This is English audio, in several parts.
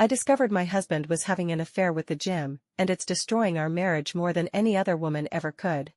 I discovered my husband was having an affair with the gym, and it's destroying our marriage more than any other woman ever could.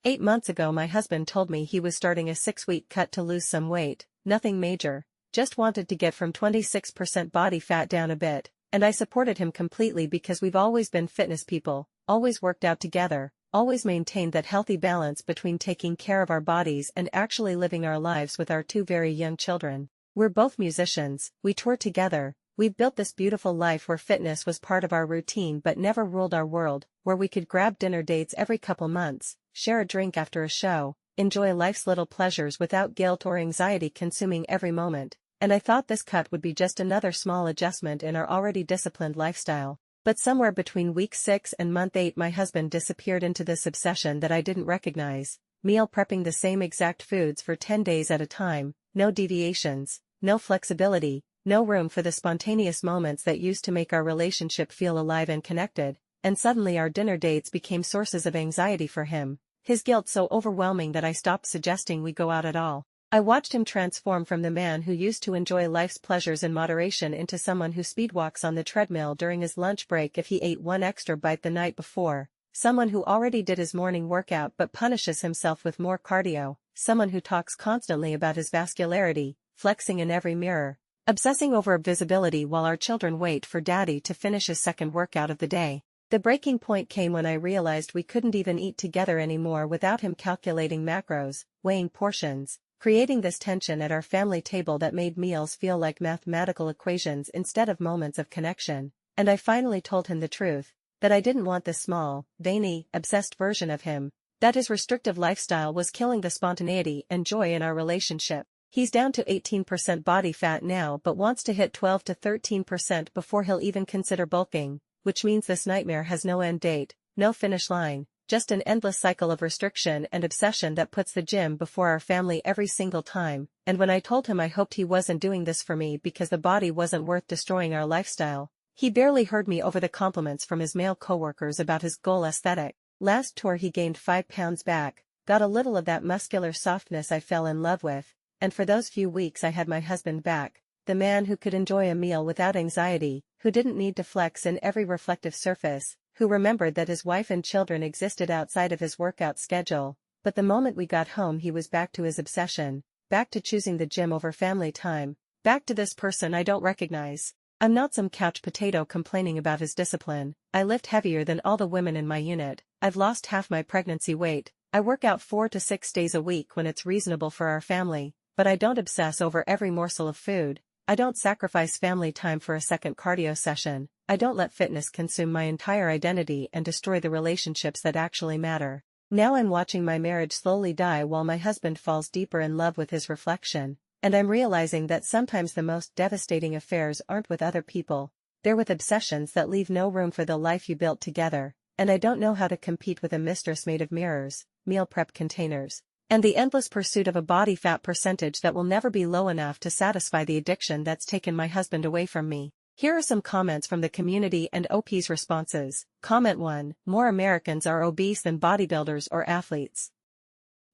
8 months ago my husband told me he was starting a 6-week cut to lose some weight, nothing major, just wanted to get from 26% body fat down a bit, and I supported him completely because we've always been fitness people, always worked out together, always maintained that healthy balance between taking care of our bodies and actually living our lives with our 2 very young children. We're both musicians, we tour together, we've built this beautiful life where fitness was part of our routine but never ruled our world, where we could grab dinner dates every couple months, share a drink after a show, enjoy life's little pleasures without guilt or anxiety consuming every moment, and I thought this cut would be just another small adjustment in our already disciplined lifestyle. But somewhere between week 6 and month 8 my husband disappeared into this obsession that I didn't recognize, meal prepping the same exact foods for 10 days at a time, no deviations, no flexibility, no room for the spontaneous moments that used to make our relationship feel alive and connected, and suddenly our dinner dates became sources of anxiety for him, his guilt so overwhelming that I stopped suggesting we go out at all. I watched him transform from the man who used to enjoy life's pleasures in moderation into someone who speedwalks on the treadmill during his lunch break if he ate one extra bite the night before, someone who already did his morning workout but punishes himself with more cardio, someone who talks constantly about his vascularity, flexing in every mirror, obsessing over visibility while our children wait for daddy to finish his second workout of the day. The breaking point came when I realized we couldn't even eat together anymore without him calculating macros, weighing portions, creating this tension at our family table that made meals feel like mathematical equations instead of moments of connection, and I finally told him the truth, that I didn't want this small, veiny, obsessed version of him, that his restrictive lifestyle was killing the spontaneity and joy in our relationship. He's down to 18% body fat now but wants to hit 12 to 13% before he'll even consider bulking, which means this nightmare has no end date, no finish line, just an endless cycle of restriction and obsession that puts the gym before our family every single time. And when I told him I hoped he wasn't doing this for me because the body wasn't worth destroying our lifestyle, he barely heard me over the compliments from his male coworkers about his goal aesthetic. Last tour he gained 5 pounds back, got a little of that muscular softness I fell in love with, and for those few weeks I had my husband back, the man who could enjoy a meal without anxiety, who didn't need to flex in every reflective surface, who remembered that his wife and children existed outside of his workout schedule. But the moment we got home he was back to his obsession, back to choosing the gym over family time, back to this person I don't recognize. I'm not some couch potato complaining about his discipline. I lift heavier than all the women in my unit, I've lost half my pregnancy weight, I work out 4 to 6 days a week when it's reasonable for our family, but I don't obsess over every morsel of food, I don't sacrifice family time for a second cardio session, I don't let fitness consume my entire identity and destroy the relationships that actually matter. Now I'm watching my marriage slowly die while my husband falls deeper in love with his reflection, and I'm realizing that sometimes the most devastating affairs aren't with other people, they're with obsessions that leave no room for the life you built together, and I don't know how to compete with a mistress made of mirrors, meal prep containers, and the endless pursuit of a body fat percentage that will never be low enough to satisfy the addiction that's taken my husband away from me. Here are some comments from the community and OP's responses. Comment 1, more Americans are obese than bodybuilders or athletes.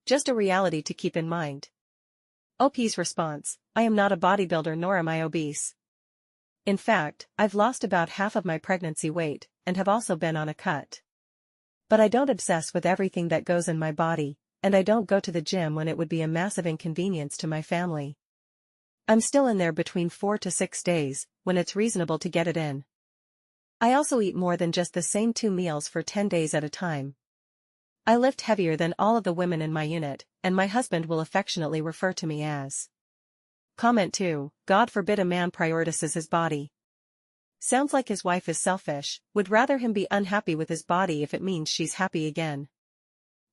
Just a reality to keep in mind. OP's response, I am not a bodybuilder nor am I obese. In fact, I've lost about half of my pregnancy weight, and have also been on a cut. But I don't obsess with everything that goes in my body, and I don't go to the gym when it would be a massive inconvenience to my family. I'm still in there between 4 to 6 days, when it's reasonable to get it in. I also eat more than just the same 2 meals for 10 days at a time. I lift heavier than all of the women in my unit, and my husband will affectionately refer to me as. Comment 2, God forbid a man prioritizes his body. Sounds like his wife is selfish, would rather him be unhappy with his body if it means she's happy again.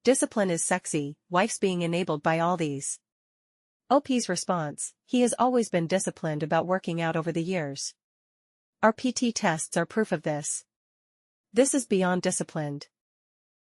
Discipline is sexy, wife's being enabled by all these. OP's response, he has always been disciplined about working out over the years. Our PT tests are proof of this. This is beyond disciplined.